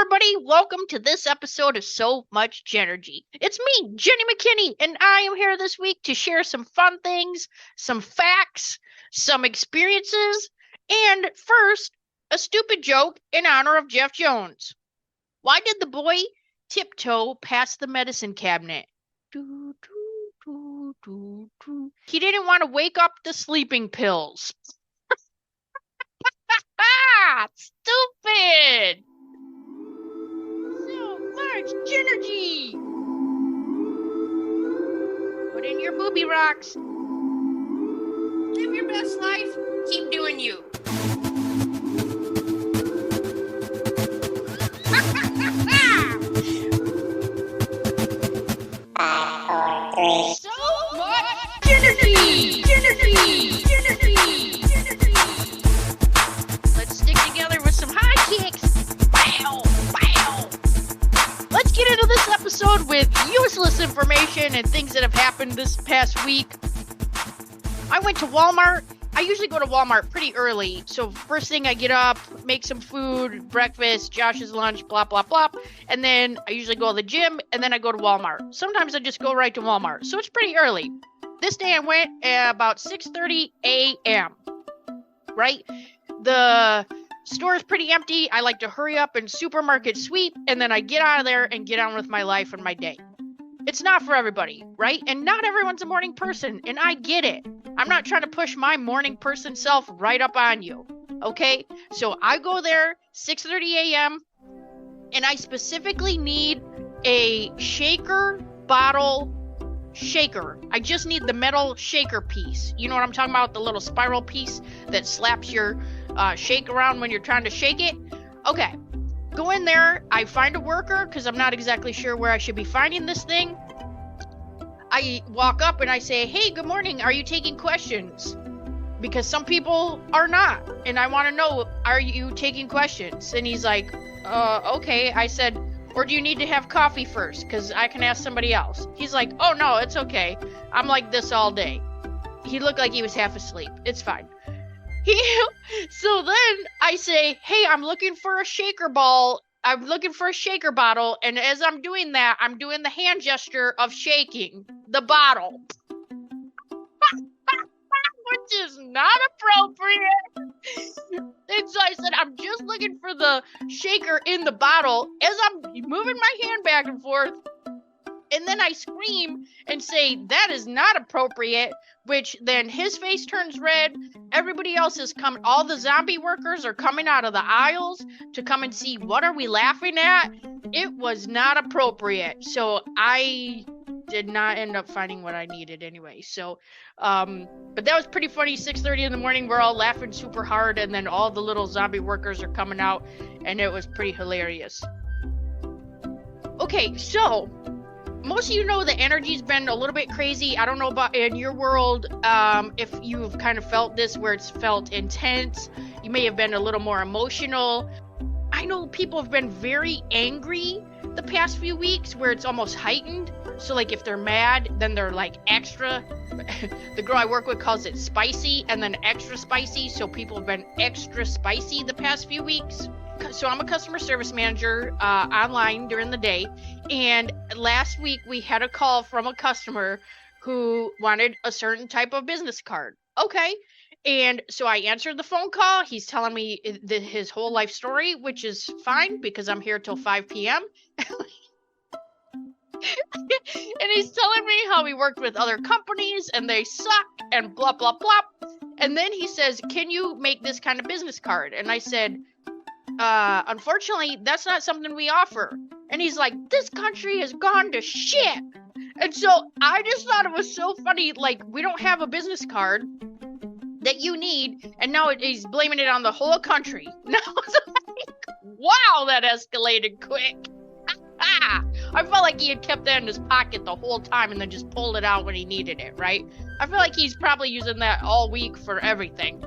everybody. Welcome to this episode of So Much Genergy. It's me, Jenny McKinney, and I am here this week to share some fun things, some facts, some experiences, and first, a stupid joke in honor of Jeff Jones. Why did the boy tiptoe past the medicine cabinet? He didn't want to wake up the sleeping pills. Stupid! So much energy! Put in your booby rocks. Live your best life. Keep doing you. So much energy! Let's stick together with some high kicks. Wow! Let's get into this episode with useless information and things that have happened this past week. I went to Walmart. I usually go to Walmart pretty early. So first thing I get up, make some food, breakfast, Josh's lunch, blah, blah, blah. And then I usually go to the gym and then I go to Walmart. Sometimes I just go right to Walmart. So it's pretty early. This day I went at about 6:30 a.m. Right? The store is pretty empty. I like to hurry up and supermarket sweep, and then I get out of there and get on with my life and my day. It's not for everybody, right? And not everyone's a morning person, and I get it. I'm not trying to push my morning person self right up on you, okay? So I go there 6:30 a.m., and I specifically need a shaker bottle shaker. I just need the metal shaker piece. You know what I'm talking about? The little spiral piece that slaps your shake around when you're trying to shake it. Okay, go in there. I find a worker because I'm not exactly sure where I should be finding this thing. I walk up and I say, hey, good morning. Are you taking questions? Because some people are not. And I want to know, are you taking questions? And he's like, okay. I said, or do you need to have coffee first? Because I can ask somebody else. He's like, oh, no, it's okay. I'm like this all day. He looked like he was half asleep. It's fine. So then I say, hey, I'm looking for a shaker ball. I'm looking for a shaker bottle. And as I'm doing that, I'm doing the hand gesture of shaking the bottle. Which is not appropriate. And so I said, I'm just looking for the shaker in the bottle as I'm moving my hand back and forth. And then I scream and say, that is not appropriate, which then his face turns red. Everybody else is coming. All the zombie workers are coming out of the aisles to come and see what are we laughing at. It was not appropriate. So I did not end up finding what I needed anyway. So, but that was pretty funny. 6:30 in the morning, we're all laughing super hard. And then all the little zombie workers are coming out and it was pretty hilarious. Okay, so most of you know the energy's been a little bit crazy. I don't know about in your world, if you've kind of felt this where it's felt intense. You may have been a little more emotional. I know people have been very angry the past few weeks where it's almost heightened. So like if they're mad, then they're like extra. The girl I work with calls it spicy and then extra spicy. So people have been extra spicy the past few weeks. So I'm a customer service manager online during the day. And last week we had a call from a customer who wanted a certain type of business card. Okay. And so I answered the phone call. He's telling me his whole life story, which is fine because I'm here till 5 p.m. And he's telling me how he worked with other companies and they suck and blah, blah, blah. And then he says, can you make this kind of business card? And I said, unfortunately, that's not something we offer. And he's like, this country has gone to shit. And so I just thought it was so funny. Like, we don't have a business card that you need. And now he's blaming it on the whole country. Now it's like, wow, that escalated quick. I felt like he had kept that in his pocket the whole time and then just pulled it out when he needed it, right? I feel like he's probably using that all week for everything.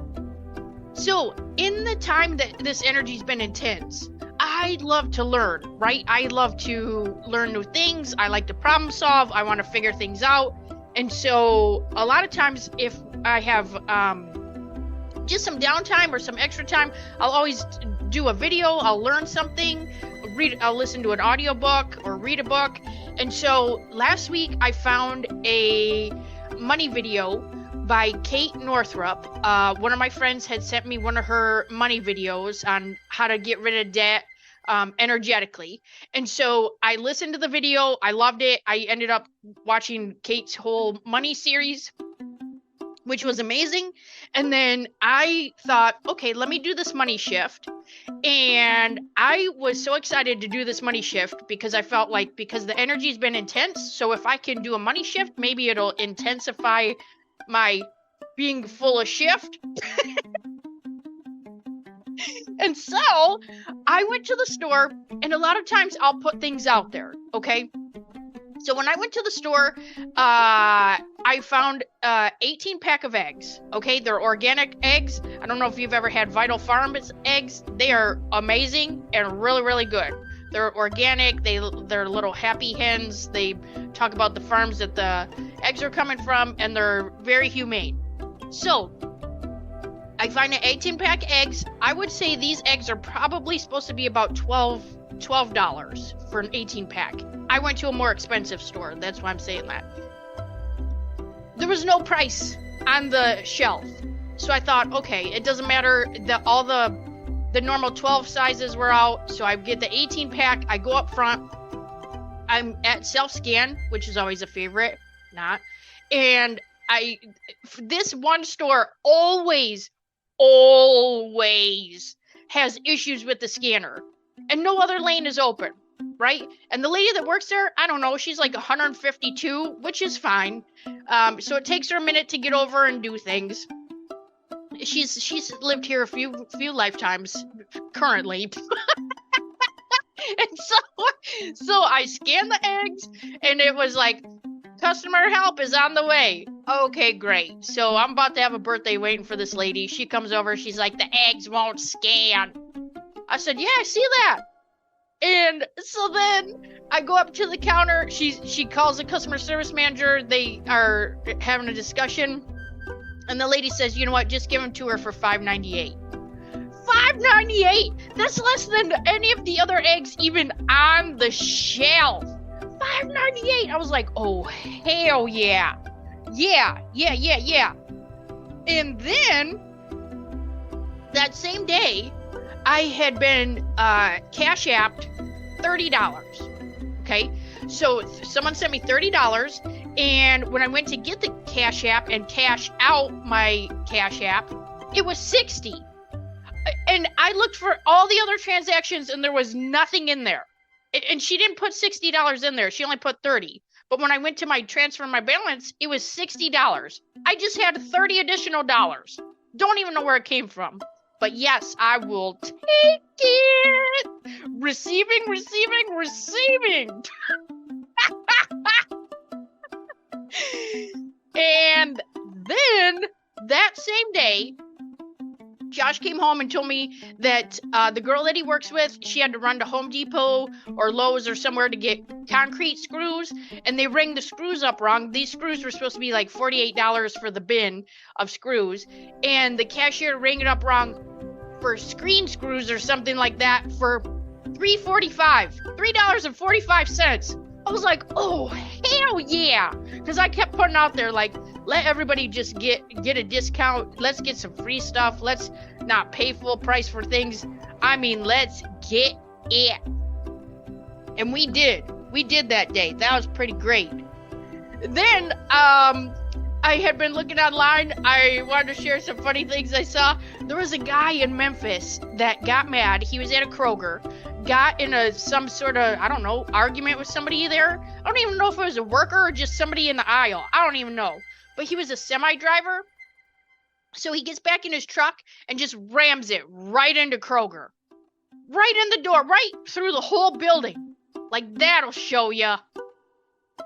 So in the time that this energy's been intense, I love to learn, right? I love to learn new things. I like to problem solve. I want to figure things out. And so a lot of times if I have just some downtime or some extra time, I'll always do a video. I'll learn something, I'll listen to an audiobook or read a book. And so last week I found a money video by Kate Northrup. One of my friends had sent me one of her money videos on how to get rid of debt energetically. And so I listened to the video. I loved it. I ended up watching Kate's whole money series, which was amazing. And then I thought, okay, let me do this money shift. And I was so excited to do this money shift because I felt like, because the energy's been intense, so if I can do a money shift, maybe it'll intensify my being full of shift. And so I went to the store, and a lot of times I'll put things out there, okay? So when I went to the store, I found 18 pack of eggs, okay? They're organic eggs. I don't know if you've ever had Vital Farms eggs. They are amazing and really, really good. They're organic. They're little happy hens. They talk about the farms that the eggs are coming from, and they're very humane. So I find an 18 pack eggs. I would say these eggs are probably supposed to be about $12 for an 18 pack. I went to a more expensive store. That's why I'm saying that. There was no price on the shelf. So I thought, okay, it doesn't matter. All the normal 12 sizes were out. So I get the 18 pack. I go up front. I'm at self-scan, which is always a favorite. Not. And this one store always has issues with the scanner. And no other lane is open. Right? And the lady that works there, I don't know, she's like 152, which is fine. So it takes her a minute to get over and do things. She's lived here a few lifetimes currently. And so I scanned the eggs, and it was like, customer help is on the way. Okay, great. So I'm about to have a birthday waiting for this lady. She comes over, she's like, the eggs won't scan. I said, yeah, I see that. And so then I go up to the counter. She calls the customer service manager. They are having a discussion. And the lady says, you know what? Just give them to her for $5.98. $5.98? That's less than any of the other eggs even on the shelf. $5.98. I was like, oh, hell yeah. Yeah. And then that same day, I had been cash apped $30. Okay, so someone sent me $30, and when I went to get the cash app and cash out my cash app, it was $60. And I looked for all the other transactions, and there was nothing in there. And she didn't put $60 in there. She only put $30. But when I went to my transfer my balance, it was $60. I just had $30 additional dollars. Don't even know where it came from. But yes, I will take it. Receiving. And then that same day, Josh came home and told me that the girl that he works with, she had to run to Home Depot or Lowe's or somewhere to get concrete screws, and they rang the screws up wrong. These screws were supposed to be like $48 for the bin of screws, and the cashier rang it up wrong for screen screws or something like that for $3.45. I was like, oh, hell yeah. Because I kept putting out there, like, let everybody just get a discount. Let's get some free stuff. Let's not pay full price for things. I mean, let's get it. And we did. We did that day. That was pretty great. Then, I had been looking online. I wanted to share some funny things I saw. There was a guy in Memphis that got mad. He was at a Kroger, got in some sort of, I don't know, argument with somebody there. I don't even know if it was a worker or just somebody in the aisle. I don't even know. But he was a semi driver. So he gets back in his truck and just rams it right into Kroger. Right in the door, right through the whole building. Like, that'll show ya.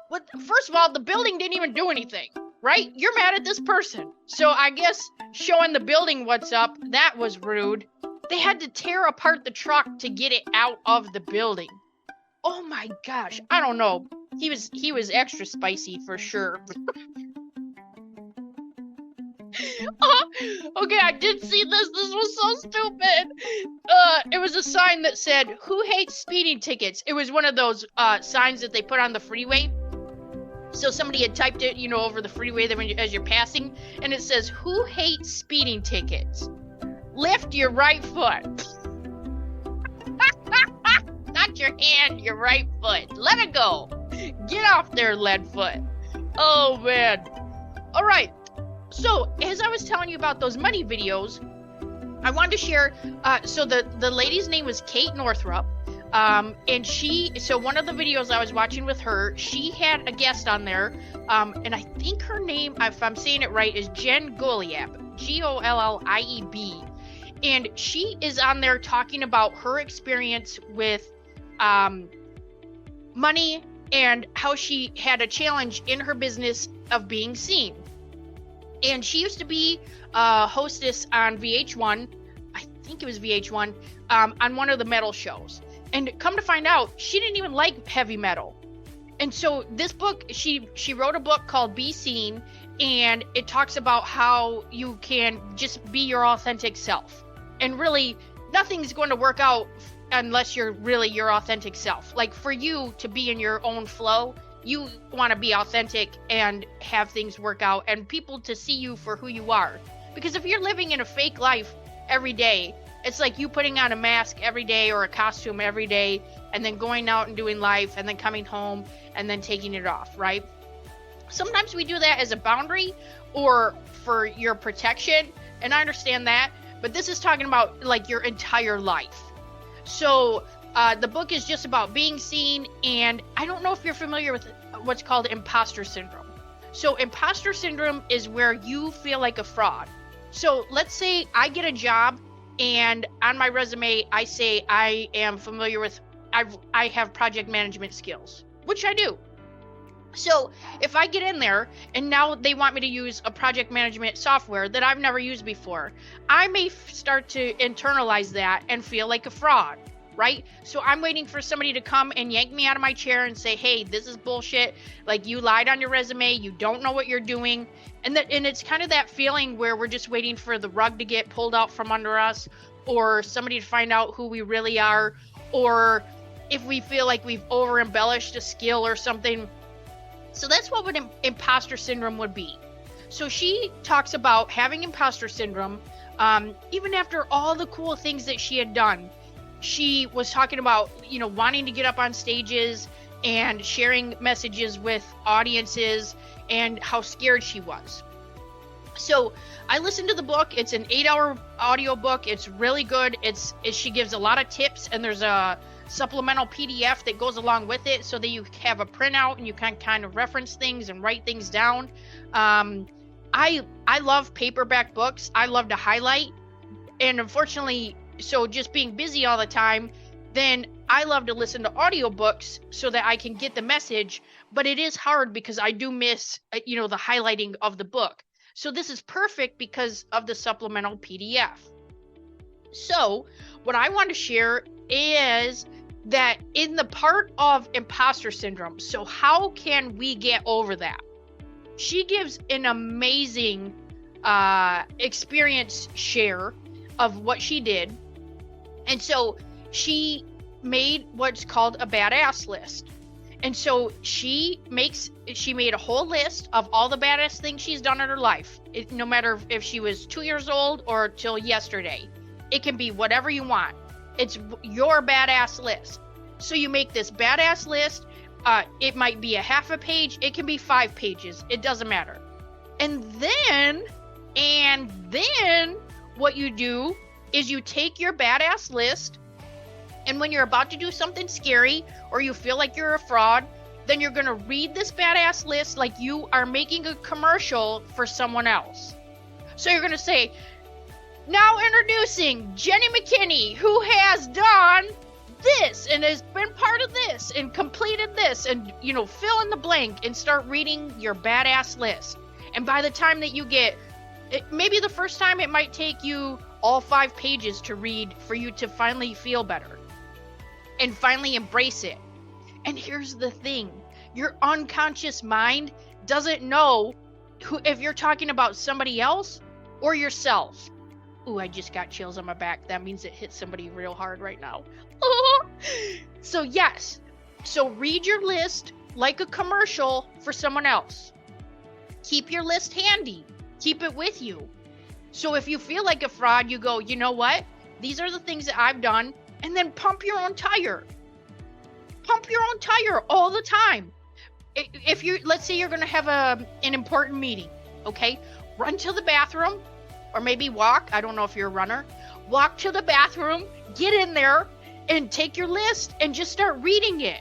What? First of all, the building didn't even do anything. Right? You're mad at this person. So I guess showing the building what's up, that was rude. They had to tear apart the truck to get it out of the building. Oh my gosh. I don't know. He was extra spicy for sure. Okay, I did see this. This was so stupid. It was a sign that said, "Who hates speeding tickets?" It was one of those signs that they put on the freeway. So somebody had typed it, over the freeway as you're passing, and it says, "Who hates speeding tickets? Lift your right foot." Not your hand, your right foot. Let it go. Get off there, lead foot. Oh, man. All right. So, as I was telling you about those money videos, I wanted to share, so the lady's name was Kate Northrup, and so one of the videos I was watching with her, she had a guest on there, and I think her name, if I'm saying it right, is Jen Gollieb, Gollieb, and she is on there talking about her experience with money and how she had a challenge in her business of being seen. And she used to be a hostess on VH1, I think it was VH1, on one of the metal shows. And come to find out, she didn't even like heavy metal. And so this book, she wrote a book called Be Seen, and it talks about how you can just be your authentic self. And really, nothing's going to work out unless you're really your authentic self. Like, for you to be in your own flow, you want to be authentic and have things work out and people to see you for who you are. Because if you're living in a fake life every day, it's like you putting on a mask every day or a costume every day and then going out and doing life and then coming home and then taking it off, right? Sometimes we do that as a boundary or for your protection, and I understand that, but this is talking about like your entire life. So the book is just about being seen, and I don't know if you're familiar with what's called imposter syndrome. So imposter syndrome is where you feel like a fraud. So let's say I get a job, and on my resume, I say I am familiar with, I have project management skills, which I do. So if I get in there and now they want me to use a project management software that I've never used before, I may start to internalize that and feel like a fraud, right? So I'm waiting for somebody to come and yank me out of my chair and say, "Hey, this is bullshit. Like, you lied on your resume. You don't know what you're doing." And it's kind of that feeling where we're just waiting for the rug to get pulled out from under us, or somebody to find out who we really are, or if we feel like we've over embellished a skill or something. So that's what imposter syndrome would be. So she talks about having imposter syndrome, even after all the cool things that she had done. She was talking about, wanting to get up on stages and sharing messages with audiences and how scared she was. So I listened to the book. It's an 8-hour audio book. It's really good. She gives a lot of tips, and there's a supplemental PDF that goes along with it so that you have a printout and you can kind of reference things and write things down. I love paperback books. I love to highlight, and unfortunately, so just being busy all the time, then I love to listen to audiobooks so that I can get the message, but it is hard because I do miss, the highlighting of the book. So this is perfect because of the supplemental PDF. So what I want to share is that in the part of imposter syndrome, so how can we get over that? She gives an amazing experience share of what she did. And so she made what's called a badass list. And so she made a whole list of all the badass things she's done in her life. No matter if she was 2 years old or till yesterday. It can be whatever you want. It's your badass list. So you make this badass list. It might be a half a page. It can be 5 pages. It doesn't matter. And then what you do is you take your badass list, and when you're about to do something scary or you feel like you're a fraud, then you're going to read this badass list like you are making a commercial for someone else. So you're going to say, "Now introducing Jenny McKinney, who has done this and has been part of this and completed this," and fill in the blank and start reading your badass list. And by the time that you get, maybe the first time it might take you all 5 pages to read for you to finally feel better and finally embrace it. And here's the thing, your unconscious mind doesn't know if you're talking about somebody else or yourself. Ooh, I just got chills on my back. That means it hit somebody real hard right now. So yes, so read your list like a commercial for someone else. Keep your list handy. Keep it with you. So if you feel like a fraud, you go, you know what? These are the things that I've done, and then pump your own tire. Pump your own tire all the time. If you, let's say you're going to have an important meeting, okay? Run to the bathroom, or maybe walk. I don't know if you're a runner. Walk to the bathroom, get in there, and take your list and just start reading it.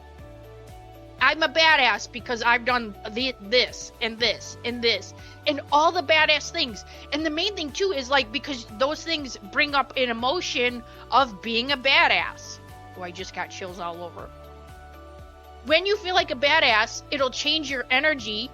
I'm a badass because I've done this and this and this and all the badass things. And the main thing too is like, because those things bring up an emotion of being a badass. Oh, I just got chills all over. When you feel like a badass, it'll change your energy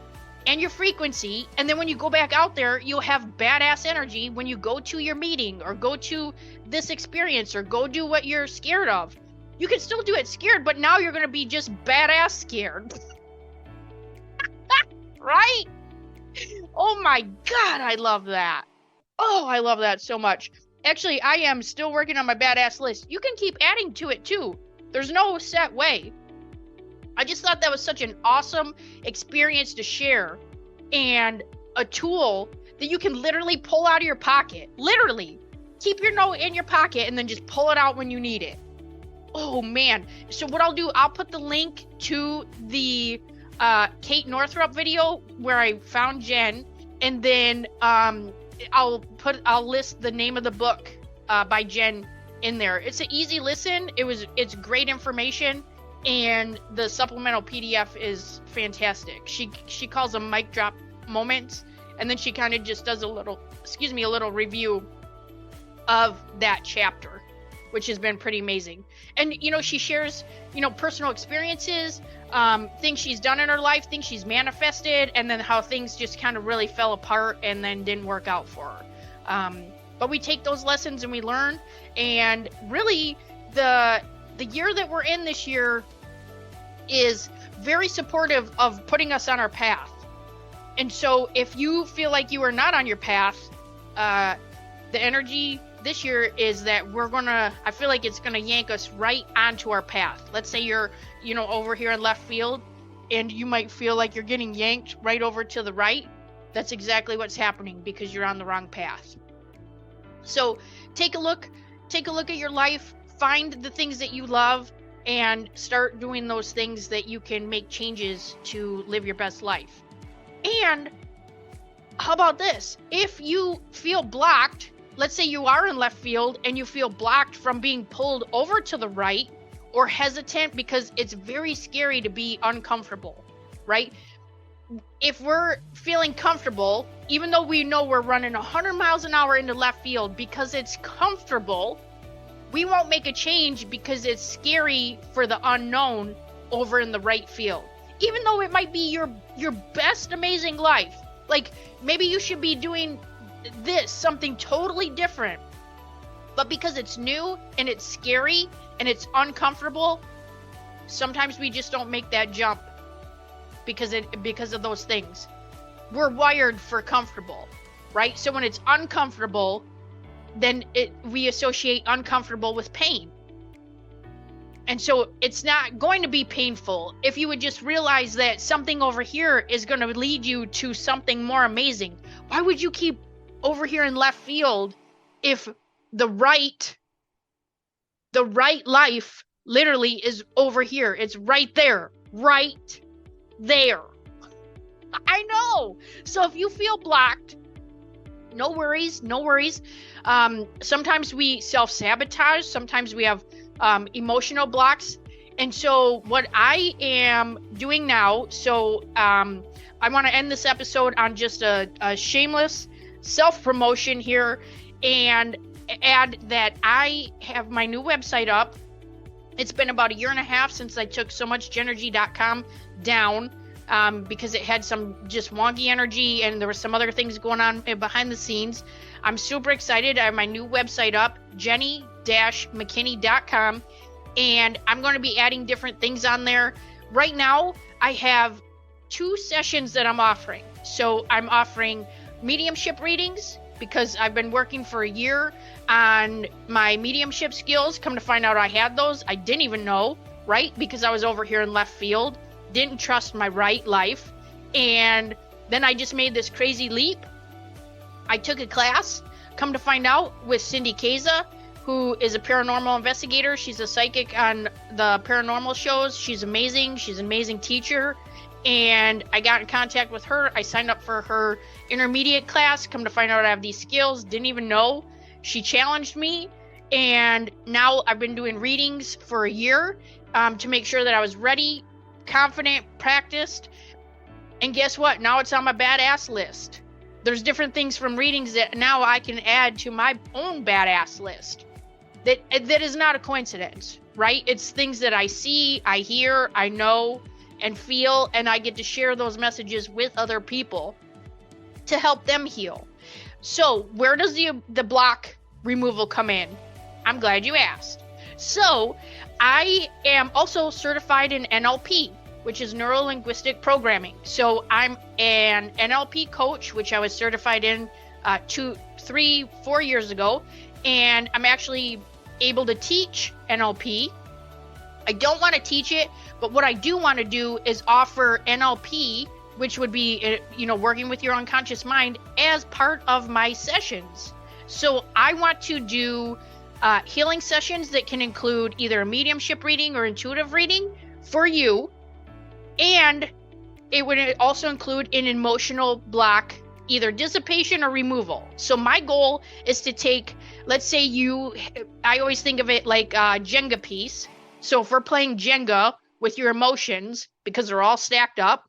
and your frequency. And then when you go back out there, you'll have badass energy when you go to your meeting or go to this experience or go do what you're scared of. You can still do it scared, but now you're going to be just badass scared. Right? Oh my God, I love that. Oh, I love that so much. Actually, I am still working on my badass list. You can keep adding to it too. There's no set way. I just thought that was such an awesome experience to share, and a tool that you can literally pull out of your pocket. Literally. Keep your note in your pocket and then just pull it out when you need it. Oh man. So what I'll do, I'll put the link to the Kate Northrup video where I found Jen, and then I'll list the name of the book by Jen in there. It's an easy listen. It's great information, and the supplemental PDF is fantastic. She calls them mic drop moments, and then she kind of just does a little review of that chapter, which has been pretty amazing. And she shares personal experiences, things she's done in her life, things she's manifested, and then how things just kind of really fell apart and then didn't work out for her. But we take those lessons and we learn, and really the year that we're in this year is very supportive of putting us on our path. And so if you feel like you are not on your path, the energy this year is that I feel like it's gonna yank us right onto our path. Let's say you're over here in left field, and you might feel like you're getting yanked right over to the right. That's exactly what's happening, because you're on the wrong path. So take a look at your life, find the things that you love, and start doing those things that you can make changes to live your best life. And how about this? If you feel blocked, let's say you are in left field and you feel blocked from being pulled over to the right, or hesitant because it's very scary to be uncomfortable, right? If we're feeling comfortable, even though we know we're running 100 miles an hour into left field because it's comfortable, we won't make a change because it's scary for the unknown over in the right field. Even though it might be your best amazing life. Like maybe you should be doing something totally different, but because it's new and it's scary and it's uncomfortable, sometimes we just don't make that jump because of those things. We're wired for comfortable, right? So when it's uncomfortable, then we associate uncomfortable with pain. And so it's not going to be painful if you would just realize that something over here is going to lead you to something more amazing. Why would you keep over here in left field if the right life literally is over here? It's right there. I know. So if you feel blocked, no worries. Sometimes we self-sabotage. Sometimes we have emotional blocks. And so what I am doing now, I want to end this episode on just a shameless self-promotion here and add that I have my new website up. It's been about a year and a half since I took somuchgenergy.com down because it had some just wonky energy and there were some other things going on behind the scenes. I'm super excited. I have my new website up, jenny-mckinney.com, and I'm going to be adding different things on there. Right now, I have 2 sessions that I'm offering. So I'm offering mediumship readings, because I've been working for a year on my mediumship skills. Come to find out I had those. I didn't even know, right? Because I was over here in left field, didn't trust my right life. And then I just made this crazy leap. I took a class, come to find out, with Cindy Keza, who is a paranormal investigator. She's a psychic on the paranormal shows. She's amazing. She's an amazing teacher. And I got in contact with her. I signed up for her intermediate class. Come to find out I have these skills. Didn't even know. She challenged me. And now I've been doing readings for a year to make sure that I was ready, confident, practiced. And guess what? Now it's on my badass list. There's different things from readings that now I can add to my own badass list. That is not a coincidence, right? It's things that I see, I hear, I know, and feel, and I get to share those messages with other people to help them heal. So where does the block removal come in? I'm glad you asked. So I am also certified in NLP, which is neuro-linguistic programming. So I'm an NLP coach, which I was certified in 2, 3, 4 years ago. And I'm actually able to teach NLP. I don't want to teach it, but what I do want to do is offer NLP, which would be, working with your unconscious mind, as part of my sessions. So I want to do healing sessions that can include either a mediumship reading or intuitive reading for you. And it would also include an emotional block, either dissipation or removal. So my goal is to take, let's say I always think of it like a Jenga piece. So if we're playing Jenga with your emotions, because they're all stacked up,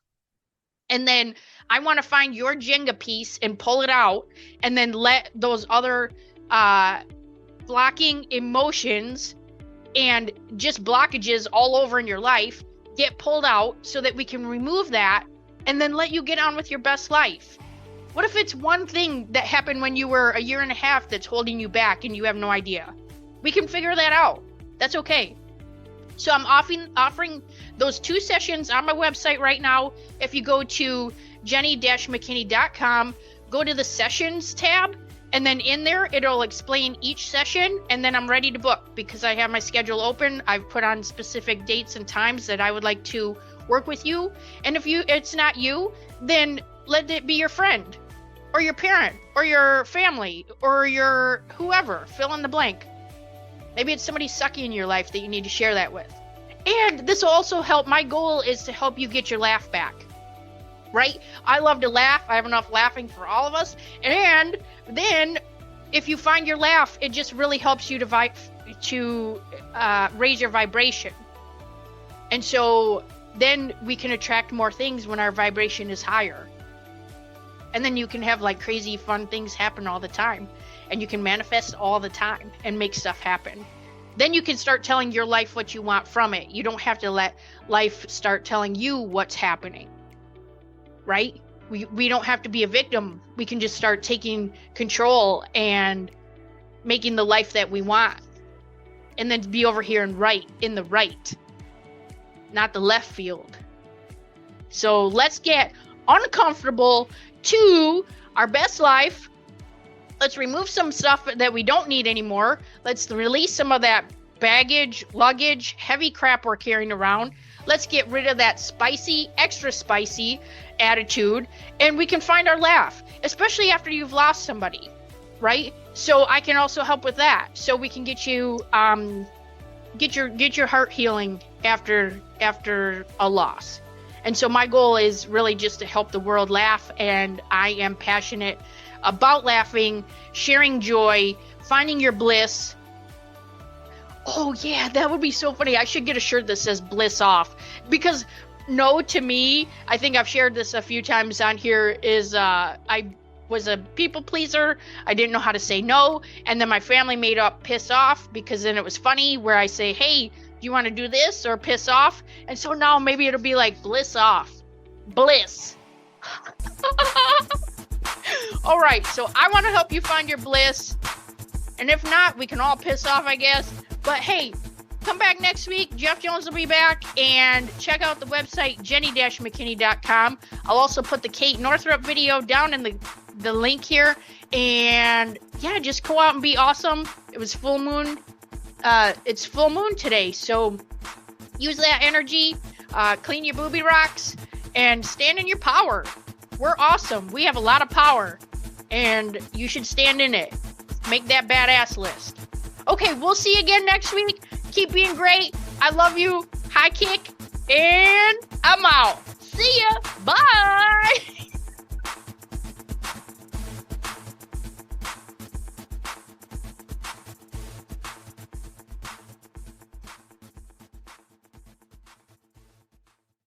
and then I want to find your Jenga piece and pull it out, and then let those other blocking emotions and just blockages all over in your life get pulled out so that we can remove that and then let you get on with your best life. What if it's one thing that happened when you were a year and a half that's holding you back and you have no idea? We can figure that out. That's okay. So I'm offering those 2 sessions on my website right now. If you go to jenny-mckinney.com, go to the sessions tab, and then in there, it'll explain each session, and then I'm ready to book because I have my schedule open. I've put on specific dates and times that I would like to work with you. And if it's not you, then let it be your friend or your parent or your family or your whoever, fill in the blank. Maybe it's somebody sucky in your life that you need to share that with. And this will also help. My goal is to help you get your laugh back, right? I love to laugh. I have enough laughing for all of us. And then if you find your laugh, it just really helps you to raise your vibration. And so then we can attract more things when our vibration is higher. And then you can have like crazy fun things happen all the time. And you can manifest all the time and make stuff happen. Then you can start telling your life what you want from it. You don't have to let life start telling you what's happening, right? We don't have to be a victim. We can just start taking control and making the life that we want. And then be over here in the right, not the left field. So let's get uncomfortable to our best life. Let's remove some stuff that we don't need anymore. Let's release some of that baggage, luggage, heavy crap we're carrying around. Let's get rid of that spicy, extra spicy attitude, and we can find our laugh, especially after you've lost somebody, right? So I can also help with that. So we can get you get your heart healing after a loss. And so my goal is really just to help the world laugh, and I am passionate about laughing, sharing joy, finding your bliss. Oh yeah, that would be so funny. I should get a shirt that says Bliss off, because no, to me, I think I've shared this a few times on here, is I was a people pleaser. I didn't know how to say no, and then my family made up piss off, because then it was funny where I say, hey, do you want to do this, or piss off? And so now maybe it'll be like bliss off. Bliss. All right, so I want to help you find your bliss. And if not, we can all piss off, I guess. But hey, come back next week. Jeff Jones will be back. And check out the website, jenny-mckinney.com. I'll also put the Kate Northrup video down in the the link here. And yeah, just go out and be awesome. It was full moon. It's full moon today, so use that energy, clean your booby rocks, and stand in your power. We're awesome. We have a lot of power, and you should stand in it. Make that badass list. Okay, we'll see you again next week. Keep being great. I love you. High kick, and I'm out. See ya. Bye.